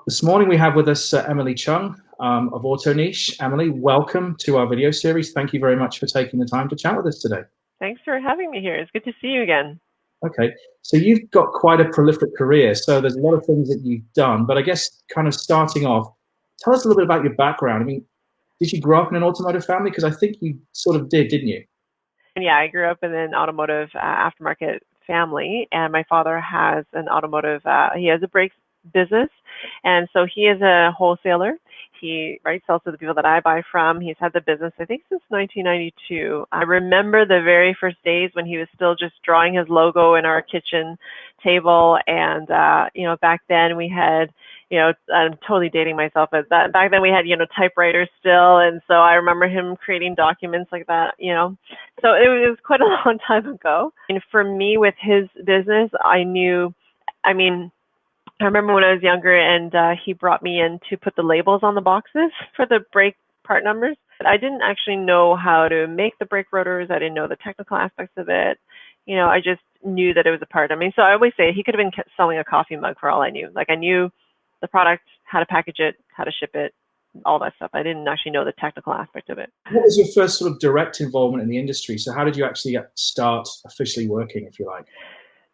This morning we have with us Emily Chung of Auto Niche. Emily, welcome to our video series. Thank you very much for taking the time to chat with us today. Thanks for having me here. It's good to see you again. Okay, so you've got quite a prolific career, so there's a lot of things that you've done, but I guess kind of starting off, tell us a little bit about your background. I mean, did you grow up in an automotive family? Because I think you sort of did, didn't you? And yeah, I grew up in an automotive aftermarket family, and my father has an automotive, he has a brakes business, and so he is a wholesaler. He sells to the people that I buy from. He's had the business, I think, since 1992. I remember the very first days when he was still just drawing his logo in our kitchen table, and back then we had, I'm totally dating myself, but back then we had, typewriters still, and so I remember him creating documents like that, So it was quite a long time ago. And for me, with his business, I remember when I was younger and he brought me in to put the labels on the boxes for the brake part numbers. I didn't actually know how to make the brake rotors. I didn't know the technical aspects of it. I just knew that it was a part. So I always say he could have been selling a coffee mug for all I knew. Like, I knew the product, how to package it, how to ship it, all that stuff. I didn't actually know the technical aspect of it. What was your first sort of direct involvement in the industry? So how did you actually start officially working, if you like?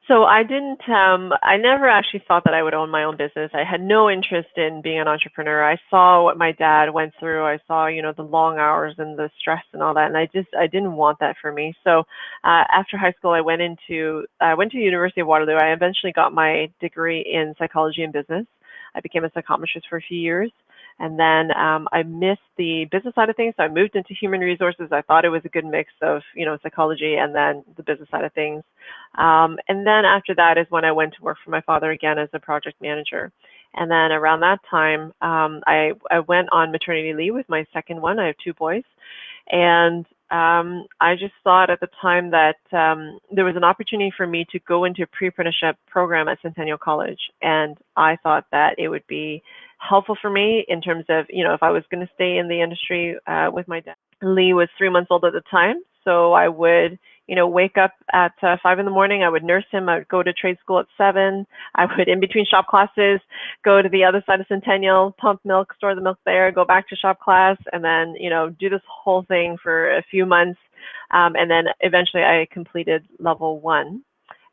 So I never actually thought that I would own my own business. I had no interest in being an entrepreneur. I saw what my dad went through. I saw, the long hours and the stress and all that. And I didn't want that for me. So after high school, I went to University of Waterloo. I eventually got my degree in psychology and business. I became a psychometrist for a few years. And then I missed the business side of things, so I moved into human resources. I thought it was a good mix of, psychology and then the business side of things. And then after that is when I went to work for my father again as a project manager. And then around that time, I went on maternity leave with my second one. I have two boys. And I just thought at the time that there was an opportunity for me to go into a pre-apprenticeship program at Centennial College. And I thought that it would be helpful for me in terms of, if I was going to stay in the industry with my dad. Lee was 3 months old at the time. So I would, wake up at 5 in the morning. I would nurse him. I would go to trade school at 7. I would, in between shop classes, go to the other side of Centennial, pump milk, store the milk there, go back to shop class, and then, do this whole thing for a few months. And then eventually I completed level 1.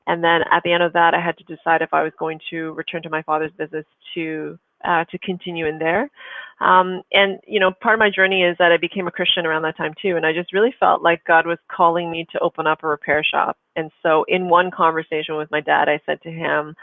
And then at the end of that, I had to decide if I was going to return to my father's business to continue in there. And, part of my journey is that I became a Christian around that time too. And I just really felt like God was calling me to open up a repair shop. And so in one conversation with my dad, I said to him,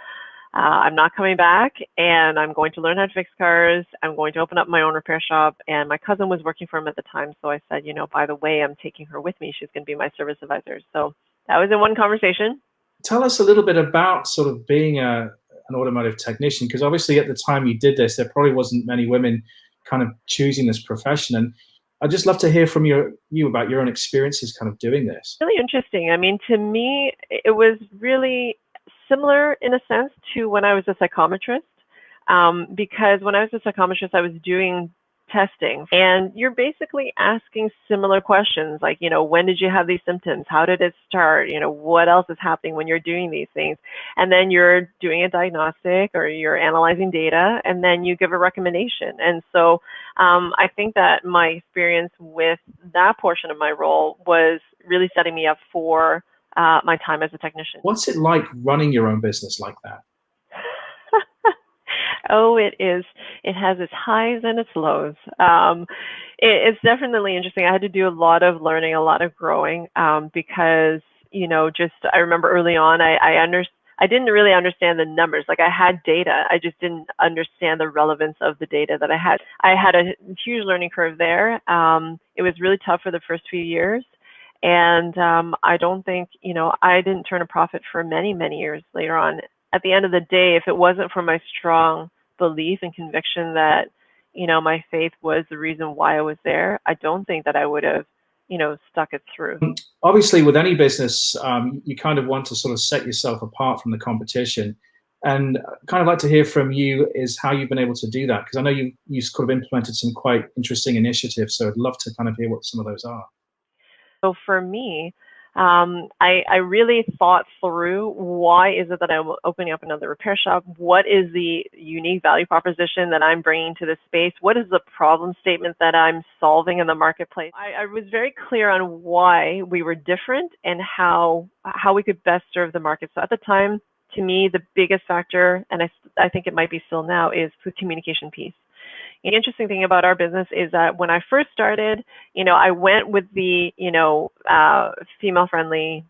I'm not coming back, and I'm going to learn how to fix cars. I'm going to open up my own repair shop. And my cousin was working for him at the time. So I said, by the way, I'm taking her with me. She's going to be my service advisor. So that was in one conversation. Tell us a little bit about sort of being an automotive technician, because obviously at the time you did this, there probably wasn't many women kind of choosing this profession. And I'd just love to hear from you about your own experiences kind of doing this. Really interesting. To me, it was really similar in a sense to when I was a psychometrist, because when I was a psychometrist, I was doing testing, and you're basically asking similar questions like, when did you have these symptoms? How did it start? What else is happening when you're doing these things? And then you're doing a diagnostic or you're analyzing data, and then you give a recommendation. And so I think that my experience with that portion of my role was really setting me up for my time as a technician. What's it like running your own business like that? Oh, it is. It has its highs and its lows. It's definitely interesting. I had to do a lot of learning, a lot of growing, because, I remember early on, I didn't really understand the numbers. Like, I had data. I just didn't understand the relevance of the data that I had. I had a huge learning curve there. It was really tough for the first few years. And I don't think, I didn't turn a profit for many, many years later on. At the end of the day, if it wasn't for my strong belief and conviction that, my faith was the reason why I was there, I don't think that I would have, stuck it through. Obviously, with any business, you kind of want to sort of set yourself apart from the competition. And kind of like to hear from you is how you've been able to do that, because I know you sort of implemented some quite interesting initiatives. So I'd love to kind of hear what some of those are. So for me, I really thought through, why is it that I'm opening up another repair shop? What is the unique value proposition that I'm bringing to this space? What is the problem statement that I'm solving in the marketplace? I was very clear on why we were different and how we could best serve the market. So at the time, to me, the biggest factor, and I think it might be still now, is the communication piece. The interesting thing about our business is that when I first started, I went with the, female friendly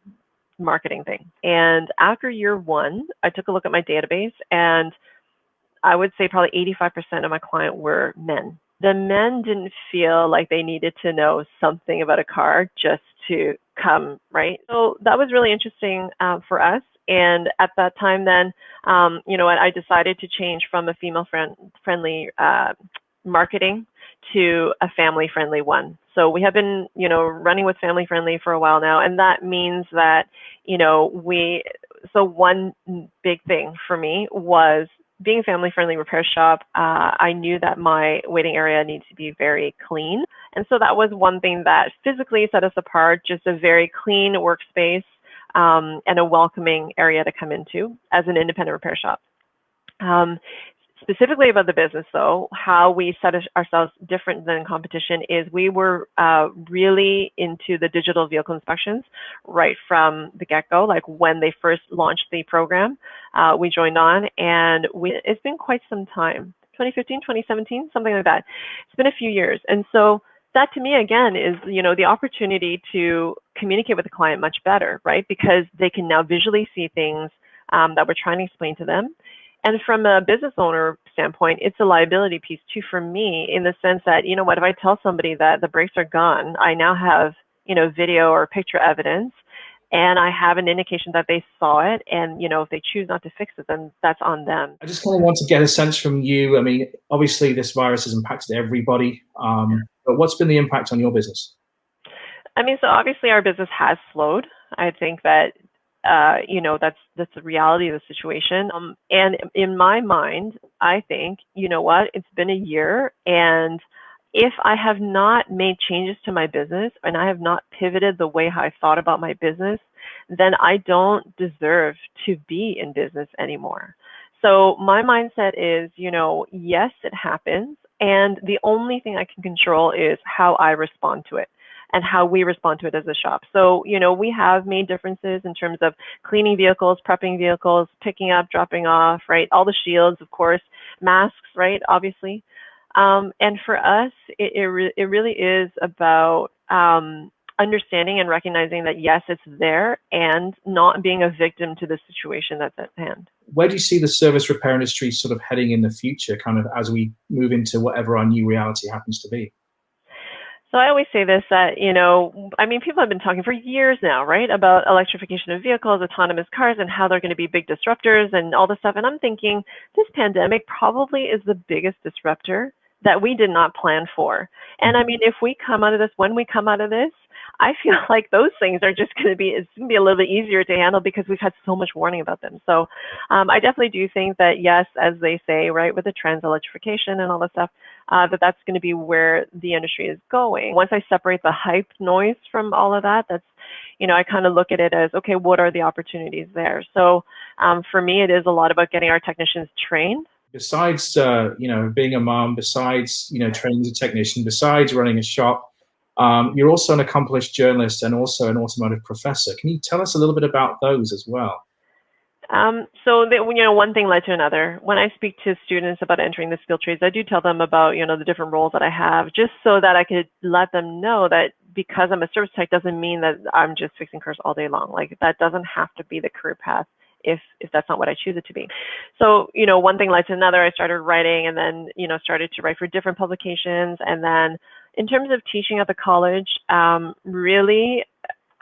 marketing thing. And after year one, I took a look at my database, and I would say probably 85% of my client were men. The men didn't feel like they needed to know something about a car just to come, right? So that was really interesting for us. And at that time, then, I decided to change from a female friendly marketing to a family friendly one. So we have been, running with family friendly for a while now. And that means that, so one big thing for me was being a family friendly repair shop. I knew that my waiting area needs to be very clean. And so that was one thing that physically set us apart, just a very clean workspace and a welcoming area to come into as an independent repair shop. Specifically about the business, though, how we set ourselves different than competition is we were really into the digital vehicle inspections right from the get-go. Like when they first launched the program, we joined on, and it's been quite some time, 2015, 2017, something like that. It's been a few years. And so that to me, again, is, the opportunity to communicate with the client much better, right? Because they can now visually see things that we're trying to explain to them. And from a business owner standpoint, it's a liability piece too for me, in the sense that, if I tell somebody that the brakes are gone, I now have, video or picture evidence, and I have an indication that they saw it. And, if they choose not to fix it, then that's on them. I just kind of want to get a sense from you. I mean, obviously this virus has impacted everybody, but what's been the impact on your business? I mean, so obviously our business has slowed. I think that that's the reality of the situation. And in my mind, I think, it's been a year, and if I have not made changes to my business and I have not pivoted the way I thought about my business, then I don't deserve to be in business anymore. So my mindset is, yes, it happens. And the only thing I can control is how I respond to it and how we respond to it as a shop. So, we have made differences in terms of cleaning vehicles, prepping vehicles, picking up, dropping off, right? All the shields, of course, masks, right? Obviously. And for us, it really is about understanding and recognizing that, yes, it's there, and not being a victim to the situation that's at hand. Where do you see the service repair industry sort of heading in the future, kind of as we move into whatever our new reality happens to be? So I always say this, that, people have been talking for years now, right, about electrification of vehicles, autonomous cars, and how they're going to be big disruptors and all this stuff. And I'm thinking this pandemic probably is the biggest disruptor that we did not plan for. And I mean, if we come out of this, when we come out of this, I feel like those things are just going to be, it's going to be a little bit easier to handle because we've had so much warning about them. So I definitely do think that, yes, as they say, right, with the trends, electrification and all that stuff, that's going to be where the industry is going. Once I separate the hype noise from all of that, that's, I kind of look at it as, okay, what are the opportunities there? So for me, it is a lot about getting our technicians trained. Besides, being a mom, besides, training as a technician, besides running a shop, you're also an accomplished journalist and also an automotive professor. Can you tell us a little bit about those as well? One thing led to another. When I speak to students about entering the skilled trades, I do tell them about, the different roles that I have, just so that I could let them know that because I'm a service tech doesn't mean that I'm just fixing cars all day long. Like, that doesn't have to be the career path if that's not what I choose it to be. So, one thing led to another. I started writing, and then, started to write for different publications. And then in terms of teaching at the college, really,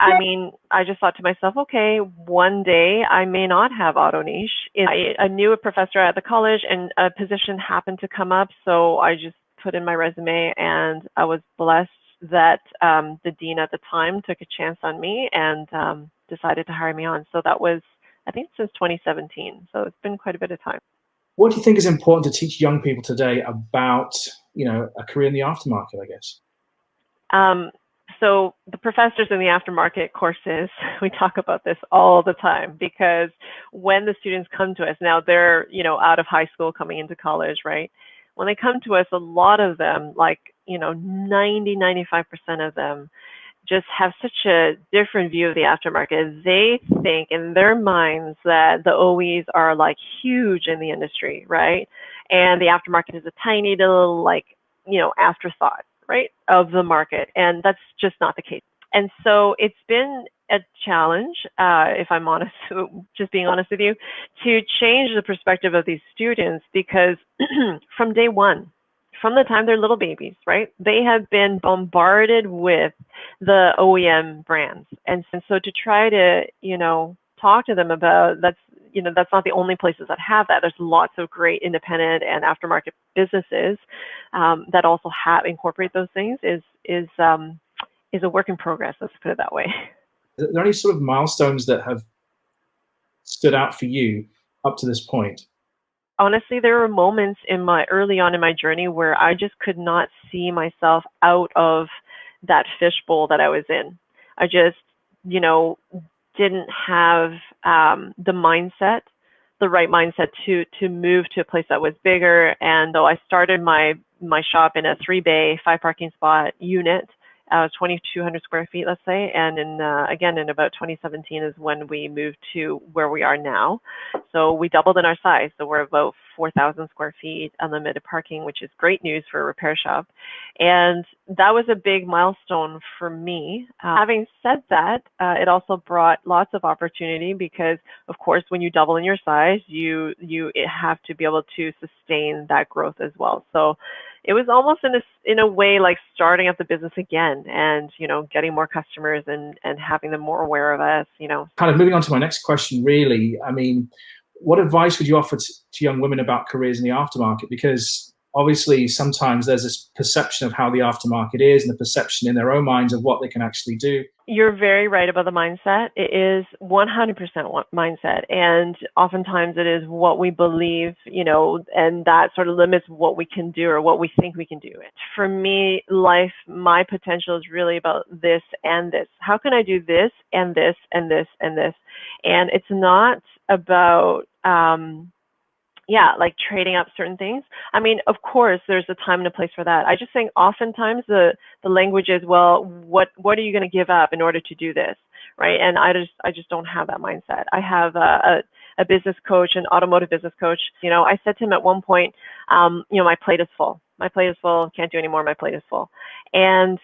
I just thought to myself, okay, one day I may not have auto niche. I knew a professor at the college, and a position happened to come up. So I just put in my resume, and I was blessed that the dean at the time took a chance on me and decided to hire me on. So that was, I think, since 2017. So it's been quite a bit of time. What do you think is important to teach young people today about, a career in the aftermarket, I guess? So the professors in the aftermarket courses, we talk about this all the time, because when the students come to us, now they're, out of high school coming into college, right? When they come to us, a lot of them, like, 90, 95% of them just have such a different view of the aftermarket. They think in their minds that the OEs are like huge in the industry, right? And the aftermarket is a tiny little, like, afterthought, right, of the market. And that's just not the case. And so it's been a challenge, if I'm honest, just being honest with you, to change the perspective of these students, because from day one, from the time they're little babies, right, they have been bombarded with the OEM brands. And so to try to, talk to them about that's not the only places that have that. There's lots of great independent and aftermarket businesses that also incorporate those things is a work in progress. Let's put it that way. Are there any sort of milestones that have stood out for you up to this point? Honestly, there were moments early on in my journey where I just could not see myself out of that fishbowl that I was in. I just, didn't have the right mindset to move to a place that was bigger. And though I started my shop in a 3-bay, 5 parking spot unit, 2,200 square feet, let's say. And in about 2017 is when we moved to where we are now. So we doubled in our size. So we're about 4,000 square feet, unlimited parking, which is great news for a repair shop. And that was a big milestone for me. Having said that, it also brought lots of opportunity, because of course, when you double in your size, you have to be able to sustain that growth as well. So it was almost in a way like starting up the business again, and getting more customers and having them more aware of us. Kind of moving on to my next question, really. I mean, what advice would you offer to young women about careers in the aftermarket? Because obviously sometimes there's this perception of how the aftermarket is, and the perception in their own minds of what they can actually do. You're very right about the mindset. It is 100% mindset. And oftentimes it is what we believe, and that sort of limits what we can do or what we think we can do. For me, my potential is really about this and this. How can I do this and this and this and this? And it's not about, like trading up certain things. I mean, of course, there's a time and a place for that. I just think oftentimes the language is, well, what are you going to give up in order to do this, right? And I just don't have that mindset. I have a business coach, an automotive business coach. I said to him at one point, my plate is full. My plate is full. Can't do anymore. My plate is full. And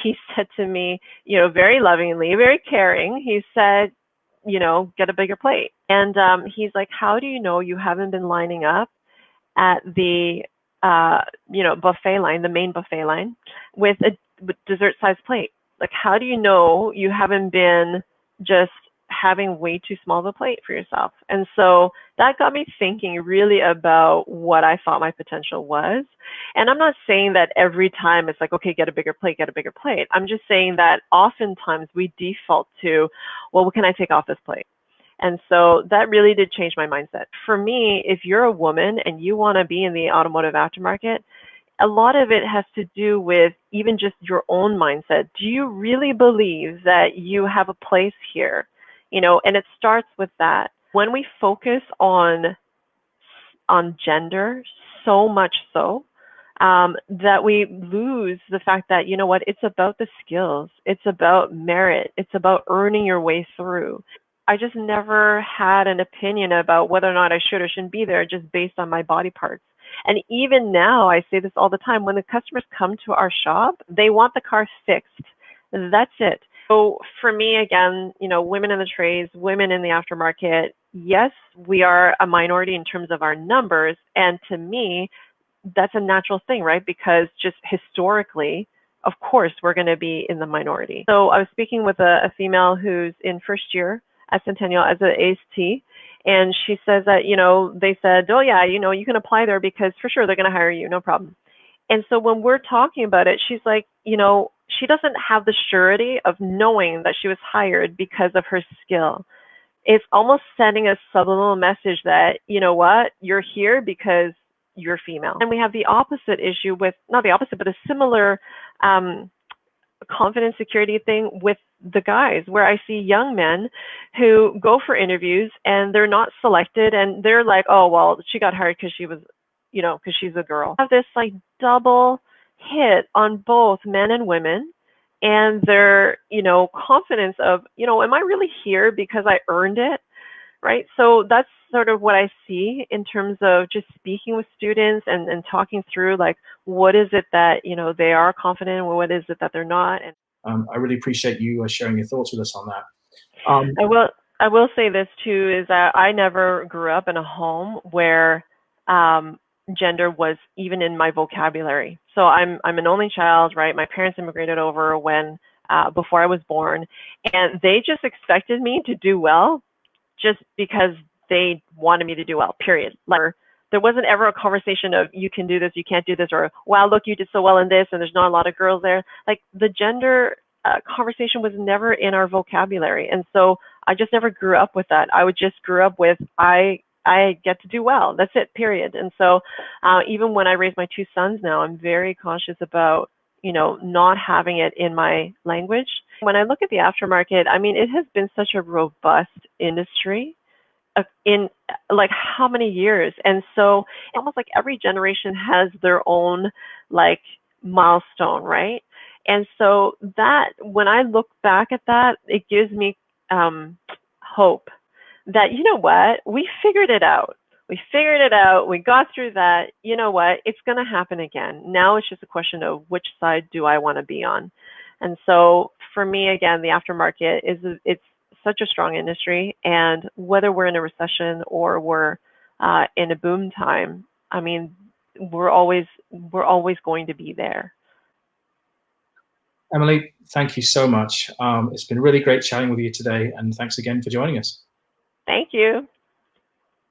he said to me, very lovingly, very caring, he said, get a bigger plate. And he's like, how do you know you haven't been lining up at the, buffet line, the main buffet line, with a dessert-sized plate? Like, how do you know you haven't been just having way too small of a plate for yourself? And so that got me thinking really about what I thought my potential was. And I'm not saying that every time it's like, okay, get a bigger plate, get a bigger plate. I'm just saying that oftentimes we default to, well, what can I take off this plate? And so that really did change my mindset. For me, if you're a woman and you want to be in the automotive aftermarket, a lot of it has to do with even just your own mindset. Do you really believe that you have a place here? And it starts with that. When we focus on gender so much so, that we lose the fact that, it's about the skills. It's about merit. It's about earning your way through. I just never had an opinion about whether or not I should or shouldn't be there just based on my body parts. And even now, I say this all the time, when the customers come to our shop, they want the car fixed. That's it. So for me, again, women in the trades, women in the aftermarket, yes, we are a minority in terms of our numbers. And to me, that's a natural thing, right? Because just historically, of course, we're going to be in the minority. So I was speaking with a female who's in first year at Centennial as an AST, and she says that, they said, oh yeah, you can apply there because for sure they're going to hire you, no problem. And so when we're talking about it, she's like, she doesn't have the surety of knowing that she was hired because of her skill. It's almost sending a subliminal message that, you're here because you're female. And we have the opposite issue with, not the opposite, but a similar confidence security thing with the guys, where I see young men who go for interviews and they're not selected, and they're like, oh, well, she got hired because she was, because she's a girl. I have this like double hit on both men and women, and their, confidence of, am I really here because I earned it? Right. So that's sort of what I see in terms of just speaking with students and talking through, like, what is it that, they are confident in, what is it that they're not. And I really appreciate you sharing your thoughts with us on that. I will say this too, is that I never grew up in a home where gender was even in my vocabulary. So I'm an only child, right? My parents immigrated over when before I was born, and they just expected me to do well just because they wanted me to do well, period. Like, there wasn't ever a conversation of, you can do this, you can't do this, or, wow, look, you did so well in this, and there's not a lot of girls there. Like, the gender conversation was never in our vocabulary. And so I just never grew up with that. I would just grew up with, I get to do well. That's it, period. And so even when I raise my two sons now, I'm very conscious about, not having it in my language. When I look at the aftermarket, I mean, it has been such a robust industry in like how many years? And so almost like every generation has their own like milestone, right? And so that, when I look back at that, it gives me hope that, what, we figured it out. We figured it out. We got through that. You know what? It's going to happen again. Now it's just a question of which side do I want to be on. And so for me, again, the aftermarket it's such a strong industry. And whether we're in a recession or we're in a boom time, I mean, we're always going to be there. Emily, thank you so much. It's been really great chatting with you today, and thanks again for joining us. Thank you.